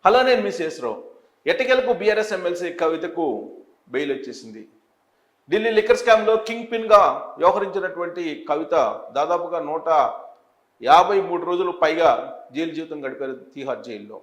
Hello, నేను miss యశ్రావు. ఎట్టకేలకు BRS MLC కవితకు బెయిల్ వచ్చేసింది. ఢిల్లీ లిక్కర్ స్కామ్లో కింగ్ పిన్గా వ్యవహరించినటువంటి కవిత దాదాపుగా 153 రోజులు పైగా జైలు జీవితం గడిపారు తీహార్ జైల్లో.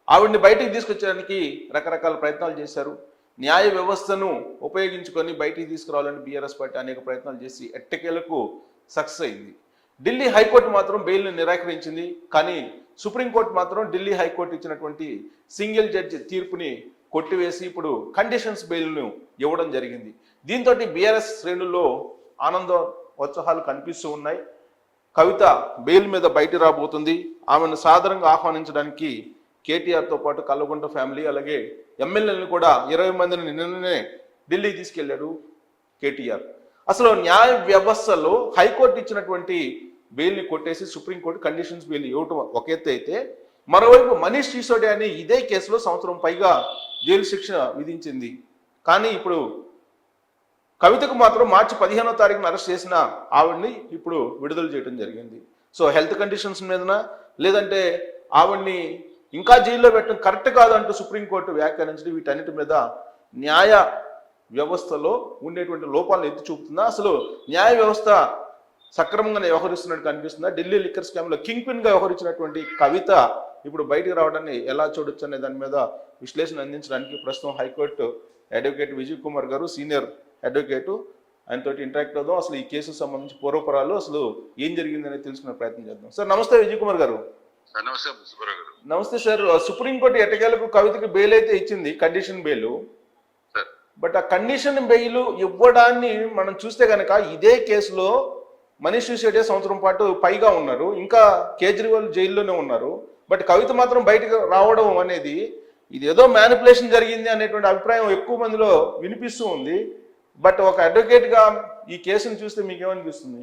ఆవిడ్ని బయటికి తీసుకొచ్చడానికి రకరకాల ప్రయత్నాలు చేశారు. న్యాయ వ్యవస్థను ఉపయోగించుకొని బయటికి తీసుకురావాలని బీఆర్ఎస్ పార్టీ అనేక ప్రయత్నాలు చేసి ఎట్టకేలకు సక్సెస్ అయింది. ఢిల్లీ హైకోర్టు మాత్రం బెయిల్ని నిరాకరించింది. కానీ సుప్రీంకోర్టు మాత్రం ఢిల్లీ హైకోర్టు ఇచ్చినటువంటి సింగిల్ జడ్జి తీర్పుని కొట్టివేసి ఇప్పుడు కండిషన్స్ బెయిల్ను ఇవ్వడం జరిగింది. దీంతో బీఆర్ఎస్ శ్రేణుల్లో ఆనంద ఉత్సాహాలు కనిపిస్తూ ఉన్నాయి. కవిత బెయిల్ మీద బయట రాబోతుంది. ఆమెను సాదరంగా ఆహ్వానించడానికి కేటీఆర్తో పాటు కల్వకుంట్ల ఫ్యామిలీ అలాగే ఎమ్మెల్యేలను కూడా 20 మందిని నిన్ననే ఢిల్లీ తీసుకెళ్లాడు కేటీఆర్. అసలు న్యాయ వ్యవస్థలో హైకోర్టు ఇచ్చినటువంటి బెయిల్ని కొట్టేసి సుప్రీంకోర్టు కండిషన్స్ బెయిల్ ఇవ్వటం ఒక ఎత్తు అయితే, మరోవైపు మనీష్ సిసోడియా అని ఇదే కేసులో సంవత్సరం పైగా జైలు శిక్ష విధించింది. కానీ ఇప్పుడు కవితకు మాత్రం మార్చి 15వ తారీఖున అరెస్ట్ చేసిన ఆవిడ్ని ఇప్పుడు విడుదల చేయడం జరిగింది. సో హెల్త్ కండిషన్స్ మీదన లేదంటే ఆవిడ్ని ఇంకా జైల్లో పెట్టడం కరెక్ట్ కాదంటూ సుప్రీంకోర్టు వ్యాఖ్యానించడం, వీటన్నిటి మీద న్యాయ వ్యవస్థలో ఉండేటువంటి లోపాలను ఎత్తి చూపుతుందా, అసలు న్యాయ వ్యవస్థ సక్రమంగానే వ్యవహరిస్తున్నట్టు కనిపిస్తుందా, ఢిల్లీ లిక్కర్ స్కామ్లో కింగ్ పిన్గా వ్యవహరించినటువంటి కవిత ఇప్పుడు బయటికి రావడాన్ని ఎలా చూడొచ్చు అనే దాని మీద విశ్లేషణ అందించడానికి ప్రస్తుతం హైకోర్టు అడ్వకేట్ విజయ్ కుమార్ గారు, సీనియర్ అడ్వకేటు, ఆయనతో ఇంటరాక్ట్ అవుదాం. అసలు ఈ కేసుకు సంబంధించి పూర్వపరాలు, అసలు ఏం జరిగిందనేది తెలుసుకునే ప్రయత్నం చేద్దాం. సార్ నమస్తే విజయ్ కుమార్ గారు. నమస్తే సార్. సుప్రీంకోర్టు ఎట్టకేలకు కవితకి బెయిల్ అయితే ఇచ్చింది, కండిషన్ బెయిల్. బట్ ఆ కండిషన్ బెయిల్ ఇవ్వడాన్ని మనం చూస్తే కనుక ఇదే కేసులో మనీష్ సిసోడియా సంవత్సరం పాటు పైగా ఉన్నారు, ఇంకా కేజ్రీవాల్ జైల్లోనే ఉన్నారు. బట్ కవిత మాత్రం బయటకు రావడం అనేది ఇది ఏదో మ్యానిపులేషన్ జరిగింది అనేటువంటి అభిప్రాయం ఎక్కువ మందిలో వినిపిస్తూ ఉంది. బట్ ఒక అడ్వకేట్గా ఈ కేసును చూస్తే మీకేమనిపిస్తుంది?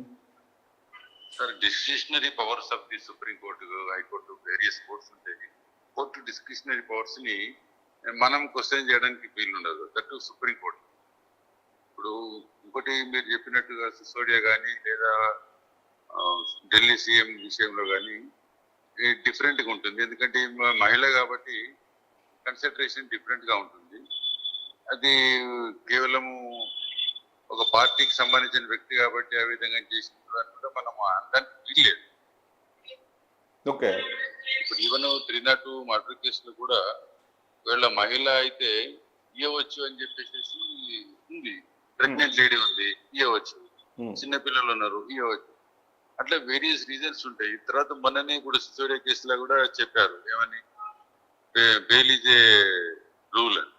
Sir, discretionary powers of the supreme court, high court, various courts ఉంటాయి. కోర్టు డిస్క్రిషనరీ పవర్స్ ని మనం క్వశ్చన్ చేయడానికి వీలు ఉండదు, దట్ సుప్రీం కోర్టు. ఇప్పుడు ఇంకోటి మీరు చెప్పినట్టుగా సిసోడియా కానీ లేదా ఢిల్లీ సీఎం విషయంలో కానీ డిఫరెంట్గా ఉంటుంది. ఎందుకంటే మహిళ కాబట్టి కన్సిడరేషన్ డిఫరెంట్గా ఉంటుంది. అది కేవలము ఒక పార్టీకి సంబంధించిన వ్యక్తి కాబట్టి ఆ విధంగా చేసిన కూడా మనం అనడానికి వీల్లేదు. ఓకే, ఇప్పుడు ఈవెన్ 302 మర్డర్ కేసులో కూడా వీళ్ళ మహిళ అయితే ఇవ్వచ్చు అని చెప్పేసి ఉంది. ప్రెగ్నెంట్ లేడీ ఉంది, ఇవ్వచ్చు. చిన్నపిల్లలు ఉన్నారు, ఇవ్వచ్చు. అట్లా వేరియస్ రీజన్స్ ఉంటాయి. తర్వాత మొన్ననే కూడా సిసోడియా కేసులో కూడా చెప్పారు ఏమని, బెయిల్ ఈజ్ ఏ రూల్ అని.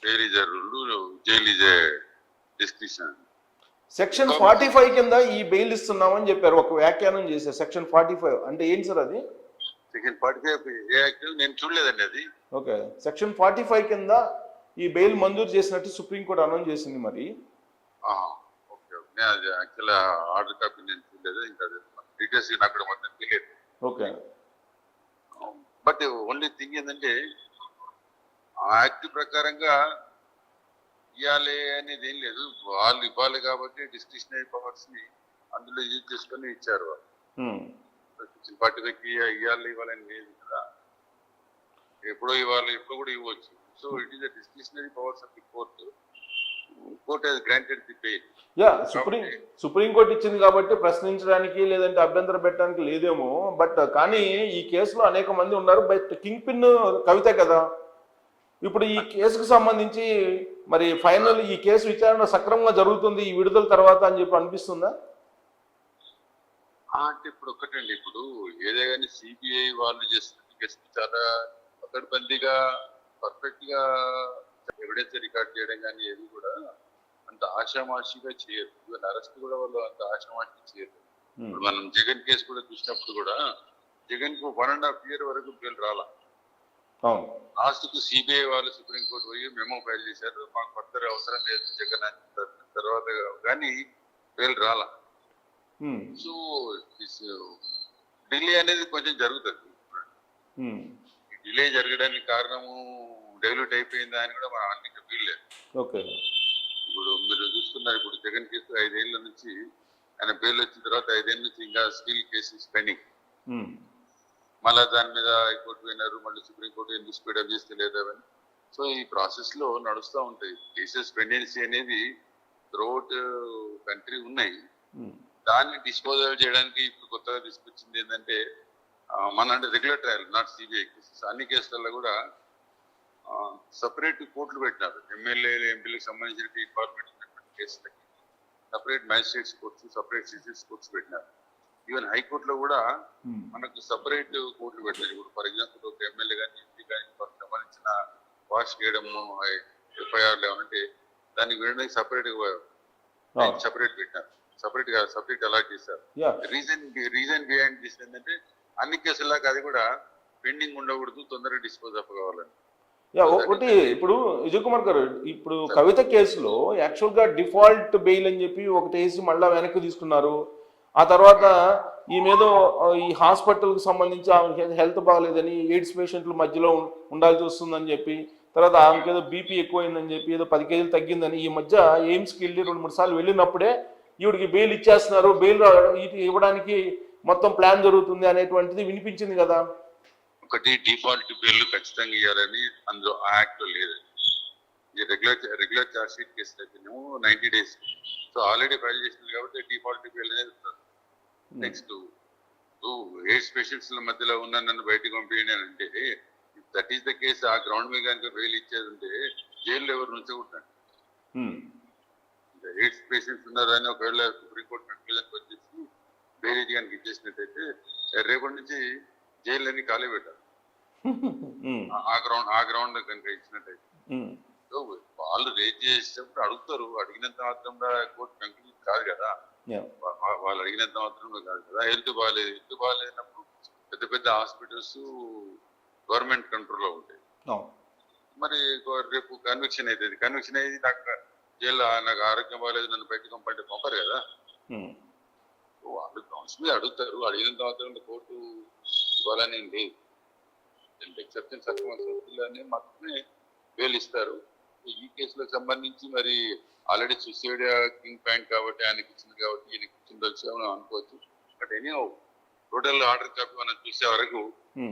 Bail is a rule, jail is a discretion. Section 45 కింద ఈ బెయిల్ ఇస్తున్నామని చెప్పారు, ఒక వ్యాఖ్యానం చేశారు. సెక్షన్ 45 అంటే ఏంటి సార్ అది? సెక్షన్ 45 ఏ యాక్ట్ నేను చూడలేదండి అది. ఓకే, సెక్షన్ 45 కింద ఈ బెయిల్ మంజూరు చేసినట్టు సుప్రీంకోర్టు అనౌన్స్ చేసింది. మరి ఓకే, అది యాక్చువల్ ఆర్డర్ కాపీ నేను చూడలేదు, ఇంకా డీటెయిల్స్ నాకు కూడా మొత్తం తెలియదు. ఓకే, బట్ ఓన్లీ థింగ్ ఏంటంటే ఆ యాక్ట్ ప్రకారంగా ఇవ్వాలి అనేది ఏం లేదు. వాళ్ళు ఇవ్వాలి కాబట్టి డిస్క్రిషనరీ పవర్స్ ని అందులో యూజ్ చేసుకొని ఇచ్చారు. వాళ్ళు పార్టీలకి ఇవ్వాలని లేదు కదా, ఎప్పుడో ఇవ్వాలి, ఎప్పుడు కూడా ఇవ్వచ్చు. So it is the discretionary powers of the court. Court has granted the bail. Supreme court ఇచ్చింది కాబట్టి ప్రశ్నించడానికి లేదంటే అభ్యంతరం పెట్టడానికి లేదేమో. బట్ కానీ ఈ కేసులో అనేక మంది ఉన్నారు. బట్ కింగ్ పిన్ కవిత కదా. ఇప్పుడు ఈ కేసుకు సంబంధించి మరి ఫైనల్ ఈ కేసు విచారణ సక్రమంగా జరుగుతుంది ఈ విడుదల తర్వాత అని చెప్పి అనిపిస్తుందా? అంటే ఇప్పుడు ఒక్కటండి, ఇప్పుడు ఏదైనా సిబిఐ వాళ్ళు చేస్తున్న కేసు చాలా పకడ్బందీగా పర్ఫెక్ట్ గా ఎవిడెన్స్ రికార్డ్ చేయడం కానీ ఏది కూడా అంత ఆషామాషిగా చేయరు. ఈవెన్ అరెస్ట్ కూడా వాళ్ళు అంత ఆషామాషిగా చేయరు. మనం జగన్ కేసు కూడా చూసినప్పుడు కూడా జగన్ కు 1.5 year వరకు బెయిల్ రాలా. లాస్ట్ కు సిబిఐ వాళ్ళు సుప్రీంకోర్టు పోయి మెమో ఫైల్ చేశారు, మాకు ఫర్దర్ అవసరం లేదు జగన్ అని తర్వాత కానీ బెయిల్ రాలా. సో డిలే అనేది కొంచెం జరుగుతుంది. డిలే జరగడానికి కారణము డైల్యూట్ అయిపోయిందా అని కూడా మనం అన్నింటి వీల్లేదు. ఇప్పుడు మీరు చూస్తున్నారు, ఇప్పుడు జగన్ కేసు 5 ఏళ్ల నుంచి ఆయన బెయిల్ వచ్చిన తర్వాత 5 ఏళ్ళ నుంచి ఇంకా స్టిల్ కేసెస్ పెండింగ్. మళ్ళీ దాని మీద హైకోర్టు పోయినారు, మళ్ళీ సుప్రీంకోర్టు ఎందుకు స్పీడప్ చేస్తే లేదని. సో ఈ ప్రాసెస్ లో నడుస్తూ ఉంటాయి. కేసెస్ పెండెన్సీ అనేది త్రూఅవుట్ కంట్రీ ఉన్నాయి. దాన్ని డిస్పోజల్ చేయడానికి ఇప్పుడు కొత్తగా తీసుకొచ్చింది ఏంటంటే మన అంటే regular trial, not CBI cases. అన్ని కేసులలో కూడా సపరేట్ కోర్టులు పెట్టినారు. ఎమ్మెల్యేలు ఎంపీలకు సంబంధించిన ఇన్వాల్వ్మెంట్ ఉన్నటువంటి కేసులకి సపరేట్ మ్యాజిస్ట్రేట్స్ కోర్ట్స్, సపరేట్ సిజెస్ కోర్ట్స్ పెట్టినారు. ఈవెన్ హైకోర్టులో కూడా మనకు సపరేట్ కోర్టులు పెట్టారు. ఇప్పుడు ఫర్ ఎగ్జాంపుల్ ఒక ఎమ్మెల్యే కానీ ఎంపీ కానీ వారికి సంబంధించిన వాష్ చేయడము, ఎఫ్ఐఆర్లు ఏమంటే దానికి వినడానికి సపరేట్ పెట్టినారు. సపరేట్ అలాట్ చేశారు. రీజన్ బిహైండ్ దిస్ ఏంటంటే అన్ని కేసుల్లాగా అది కూడా పెండింగ్ ఉండకూడదు, తొందరగా డిస్పోజ్ అప్ కావాలని. ఒకటి ఇప్పుడు విజయ్ కుమార్ గారు, ఇప్పుడు కవిత కేసులో యాక్చువల్ గా డిఫాల్ట్ బెయిల్ అని చెప్పి ఒకటి వేసి మళ్ళా వెనక్కి తీసుకున్నారు. ఆ తర్వాత ఈ మీద ఈ హాస్పిటల్ కి సంబంధించి ఆమె హెల్త్ బాగాలేదని, ఎయిడ్స్ పేషెంట్ల మధ్యలో ఉండాల్సి వస్తుందని చెప్పి, తర్వాత ఆమెకి ఏదో బీపీ ఎక్కువైందని చెప్పి ఏదో 10 కేజీలు తగ్గిందని ఈ మధ్య ఎయిమ్స్కి వెళ్ళి 2-3 సార్లు వెళ్ళినప్పుడే ఈవిడికి బెయిల్ ఇచ్చేస్తున్నారు, బెయిల్ ఇవ్వడానికి మొత్తం ప్లాన్ జరుగుతుంది అనేటువంటిది వినిపించింది కదా. ఒకటి డిఫాల్ట్ బెయిల్ ఖచ్చితంగా ఇవ్వాలని అందులో ఆ యాక్ట్ లో లేదు. ఈ రెగ్యులర్ చార్జ్ షీట్ కేసు అయితేనేమో 90 days. సో ఆల్రెడీ ఫైల్ చేసింది కాబట్టి డిఫాల్ట్ బెయిల్ అనేది ఉంటుంది. నెక్స్ట్ ఎయిడ్స్ పేషెంట్స్ మధ్యలో ఉన్న నన్ను బయటకు పంపించండి అని అంటే, దట్ ఈస్ ద కేసు. ఆ గ్రౌండ్ మీద కనుక బెయిల్ ఇచ్చేది ఉంటే జైల్లో ఎవరు ఉంచకూడదు. ఎయిడ్స్ పేషెంట్స్ ఉన్నారు అని ఒకవేళ సుప్రీంకోర్టు కన్క్లూజన్కి వచ్చేసి బెయిల్ కనుక ఇచ్చేసినట్టయితే రేపటి నుంచి జైళ్ళన్నీ ఖాళీ పెట్టారు. ఆ గ్రౌండ్ కనుక ఇచ్చినట్టయితే వాళ్ళు రేజ్ చేసేటప్పుడు అడుగుతారు. అడిగినంత మాత్రంలో కోర్టు కంక్లూజన్ కాదు కదా. వాళ్ళు అడిగినంత మాత్రంలో కాదు కదా. హెల్త్ బాగాలేనప్పుడు పెద్ద పెద్ద హాస్పిటల్స్ గవర్నమెంట్ కంట్రోల్లో ఉంటాయి. మరి రేపు కన్విక్షన్ అవుతుంది. కన్విక్షన్ అయ్యి జైల్లో నాకు ఆరోగ్యం బాగాలేదు నన్ను బయటకు పంపంటే పంపరు కదా. వాళ్ళు గ్రౌండ్స్ మీద అడుగుతారు. అడిగినంత మాత్రంలో కోర్టు ఇవ్వాలని లేదు. ఎక్సెప్షన్ సర్కమ్స్టెన్సెస్ మాత్రమే బెయిల్ ఇస్తారు. ఈ కేసులకు సంబంధించి మరి ఆల్రెడీ సూసైడ్ కింగ్ పాయింట్ కాబట్టి ఆయనకి ఇచ్చింది కాబట్టి ఈయనకి ఇచ్చింది అనుకోవచ్చు. But any total order copy మనం చూసే వరకు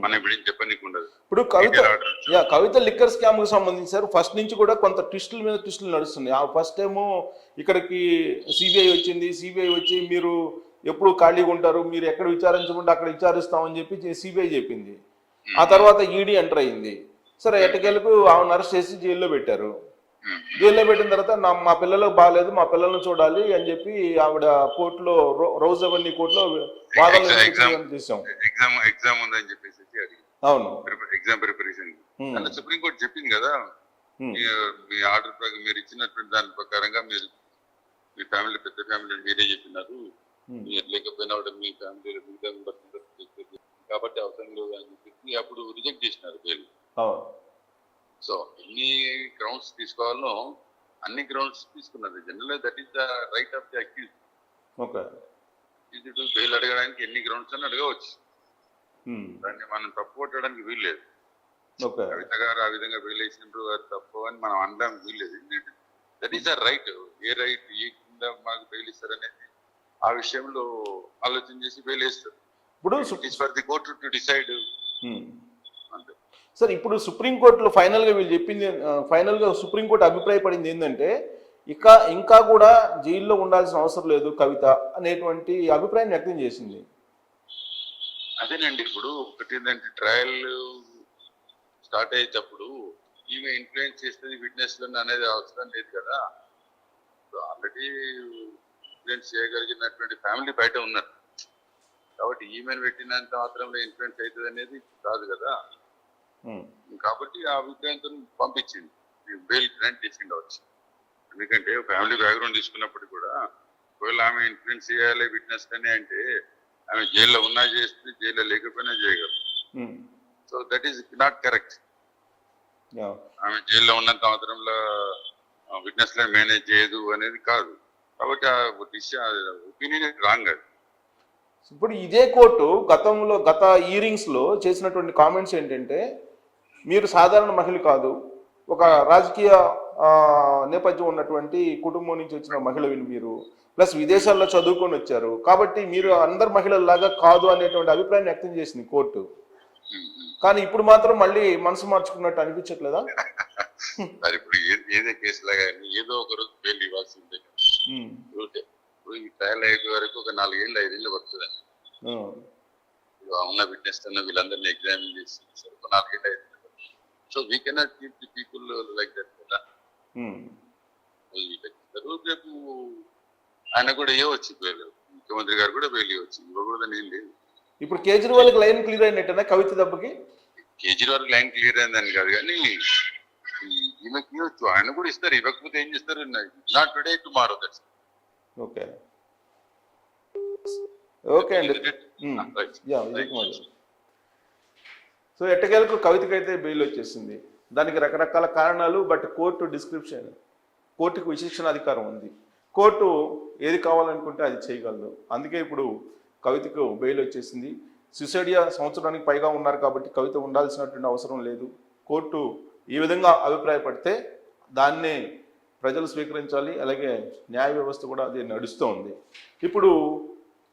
మనం ఇప్పుడు చెప్పనీకి ఉండదు. ఇప్పుడు కవిత లిక్కర్ స్కామ్ కు సంబంధించి సార్ ఫస్ట్ నుంచి కూడా కొంత ట్విస్టుల మీద ట్విస్టులు నడుస్తుంది. ఆ ఫస్ట్ ఏమో ఇక్కడికి సిబిఐ వచ్చింది. సిబిఐ వచ్చి మీరు ఎప్పుడు ఖాళీగా ఉంటారు, మీరు ఎక్కడ విచారించకుండా అక్కడ విచారిస్తామని చెప్పి సిబిఐ చెప్పింది. ఆ తర్వాత ఈడీ ఎంటర్ అయింది. సరే ఎట్టకేలకు ఆమెను అరెస్ట్ చేసి జైల్లో పెట్టారు. జైల్లో పెట్టిన తర్వాత మా పిల్లలకు బాగాలేదు, మా పిల్లల్ని చూడాలి అని చెప్పి ఆవిడ కోర్టులో రోజ్ అవన్నీ కోర్టులో వాదనలు చేసాం. ఎగ్జామ్ ఉందని చెప్పేసి అవును, ఎగ్జామ్ ప్రిపరేషన్ అంటే సుప్రీంకోర్టు చెప్పింది కదా, మీ ఆర్డర్ ప్రకారం మీరు ఇచ్చినటువంటి దాని ప్రకారంగా మీరు మీ ఫ్యామిలీ పెద్ద ఫ్యామిలీ మీరే చెప్పినారు, మీరు లేకపోయినా మీ ఫ్యామిలీలో మిగతా కాబట్టి అవసరం లేదు అని చెప్పి అప్పుడు రిజెక్ట్ చేసినారు బెయిల్. సో ఎన్ని గ్రౌండ్స్ తీసుకోవాలో అన్ని గ్రౌండ్స్ తీసుకున్నది. General that is the right of the accused. Bail అడగడానికి ఎన్ని గ్రౌండ్స్ అని అడగవచ్చు. దాన్ని మనం తప్పు కొట్టడానికి వీల్లేదు. కవిత గారు ఆ విధంగా బెయిల్ వేసినప్పుడు అది తప్పు అని మనం అనడానికి వీల్లేదు. That is the right. ఏ రైట్ ఏ కింద మాకు బెయిల్ ఇస్తారనేది ఆ విషయంలో ఆలోచన చేసి బెయిల్ వేస్తారు. ఇప్పుడు for the court to decide అంతే సార్. ఇప్పుడు సుప్రీంకోర్టులో ఫైనల్గా వీళ్ళు చెప్పింది, ఫైనల్గా సుప్రీంకోర్టు అభిప్రాయపడింది ఏంటంటే ఇంకా కూడా జైల్లో ఉండాల్సిన అవసరం లేదు కవిత అనేటువంటి అభిప్రాయం వ్యక్తం చేసింది. అదేనండి, ఇప్పుడు ఒకటి ఏంటంటే ట్రయల్ స్టార్ట్ అయ్యేటప్పుడు ఈమె ఇన్ఫ్లుయెన్స్ చేస్తుంది విట్నెస్లను అనేది అవసరం లేదు కదా. ఆల్రెడీ ఇన్ఫ్లుయెన్స్ చేయగలిగినటువంటి ఫ్యామిలీ బయట ఉన్నారు కాబట్టి ఈమెను పెట్టినంత మాత్రంలో ఇన్ఫ్లుయెన్స్ అవుతుంది అనేది కాదు కదా. కాబట్టి ఆ అభిప్రాయంతో పంపించింది, బెయిల్ గ్రాంట్ చేసింది అవచ్చు. ఎందుకంటే ఫ్యామిలీ బ్యాక్గ్రౌండ్ తీసుకున్నప్పటికీ కూడా ఒకవేళ ఆమె ఇన్ఫ్లుయెన్స్ చేయాలి విట్నెస్ అని అంటే ఆమె జైల్లో ఉన్నా చేస్తుంది, జైల్లో లేకపోయినా చేయగలరు. So that is not correct. ఆమె జైల్లో ఉన్నంత మాత్రంలో విట్నెస్ లను మేనేజ్ చేయదు అనేది కాదు. కాబట్టి ఆ ఒపీనియన్ రాంగ్ అది. ఇప్పుడు ఇదే కోర్టు గత హియరింగ్స్ లో చేసినటువంటి కామెంట్స్ ఏంటంటే, మీరు సాధారణ మహిళ కాదు, ఒక రాజకీయ నేపథ్యం ఉన్నటువంటి కుటుంబం నుంచి వచ్చిన మహిళని మీరు, ప్లస్ విదేశాల్లో చదువుకొని వచ్చారు కాబట్టి మీరు అందరు మహిళల్లాగా కాదు అనేటువంటి అభిప్రాయం వ్యక్తం చేసింది కోర్టు. కానీ ఇప్పుడు మాత్రం మళ్ళీ మనసు మార్చుకున్నట్టు అనిపించట్లేదా? మరి ఇప్పుడు ఏదే కేసులాగా ఏదో ఒక రోజు బెయిల్ ఇవ్వాల్సిందే కదా. ఇప్పుడు ఈ ట్రయల్ అయ్యే వరకు ఒక 4 ఏళ్ళు 5 ఏళ్ళు పడుతుందండి. ఉన్న విట్నెస్ అన్న వీళ్ళందరినీ ఎగ్జామిన్ చేసి ఒక 4 ఏళ్ళు 5 ఏళ్ళు పడుతుంది. So we cannot keep the people like that కదా. రేపు ఆయన కూడా ఇవ్వచ్చు బెయిల్, ముఖ్యమంత్రి గారు కూడా బెయిల్ ఇవ్వచ్చు, ఇవ్వకూడదని ఏం లేదు. ఇప్పుడు కేజ్రీవాల్ లైన్ క్లియర్ అయినట్టేనా కవిత దెబ్బకి? కేజ్రీవాల్ లైన్ క్లియర్ అయిందని కాదు కానీ ఈమెకి ఇవ్వచ్చు, ఆయన కూడా ఇస్తారు. ఇవ్వకపోతే ఏం చేస్తారు? Not today tomorrow. That's okay okay అండి. సో ఎట్టకేలకు కవితకైతే బెయిల్ వచ్చేసింది. దానికి రకరకాల కారణాలు, బట్ కోర్టుకు విశిక్షణ అధికారం ఉంది. కోర్టు ఏది కావాలనుకుంటే అది చేయగలదు. అందుకే ఇప్పుడు కవితకు బెయిల్ వచ్చేసింది. సిసోడియా సంవత్సరానికి పైగా ఉన్నారు కాబట్టి కవిత ఉండాల్సినటువంటి అవసరం లేదు. కోర్టు ఈ విధంగా అభిప్రాయపడితే దాన్నే ప్రజలు స్వీకరించాలి. అలాగే న్యాయ వ్యవస్థ కూడా అది నడుస్తూ ఉంది. ఇప్పుడు